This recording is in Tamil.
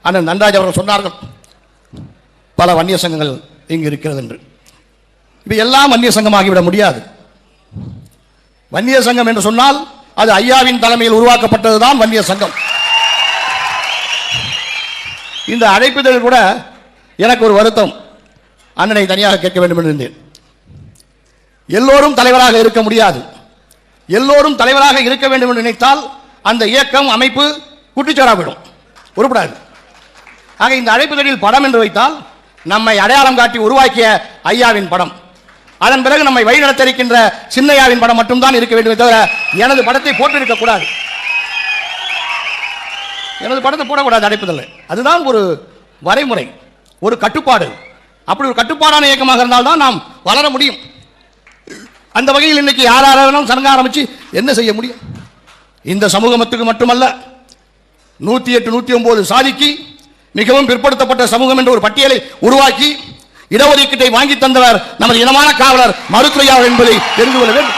அண்ணன் நன்ராஜ் அவர்கள் சொன்னார்கள் பல வன்னிய சங்கங்கள் இங்கு இருக்கிறது என்று. இப்போ எல்லாம் வன்னிய சங்கமாகிவிட முடியாது. வன்னிய சங்கம் என்று சொன்னால் அது ஐயாவின் தலைமையில் உருவாக்கப்பட்டதுதான் வன்னிய சங்கம். இந்த அழைப்புதல் கூட எனக்கு ஒரு வருத்தம், அண்ணனை தனியாக கேட்க வேண்டும் என்று இருந்தேன். எல்லோரும் தலைவராக இருக்க முடியாது. எல்லோரும் தலைவராக இருக்க வேண்டும் என்று நினைத்தால் அந்த இயக்கம் அமைப்பு குட்டிச்சோராவிடும், உருப்படாது. ஆக இந்த அழைப்புதலில் படம் என்று வைத்தால் நம்மை அடையாளம் காட்டி உருவாக்கிய ஐயாவின் படம், அதன் பிறகு நம்மை வழிநடத்திருக்கின்ற சின்னையாவின் படம் மட்டும்தான் இருக்க வேண்டுமே தவிர எனது படத்தை போட்டிருக்க கூடாது. எனது படத்தை போடக்கூடாது அழைப்புதல். அதுதான் ஒரு வரைமுறை, ஒரு கட்டுப்பாடு. அப்படி ஒரு கட்டுப்பாடான இயக்கமாக இருந்தால்தான் நாம் வளர முடியும். அந்த வகையில் இன்னைக்கு யாராலும் சங்க ஆரம்பிச்சு என்ன செய்ய முடியும்? இந்த சமூகத்துக்கு மட்டுமல்ல, 108 109 சாதிக்கு மிகவும் பிற்படுத்தப்பட்ட சமூகம் என்ற ஒரு பட்டியலை உருவாக்கி இடஒதுக்கீட்டை வாங்கி தந்தவர் நமது இனமான காவலர் மருத்துவ என்பதை தெரிந்து கொள்ள வேண்டும்.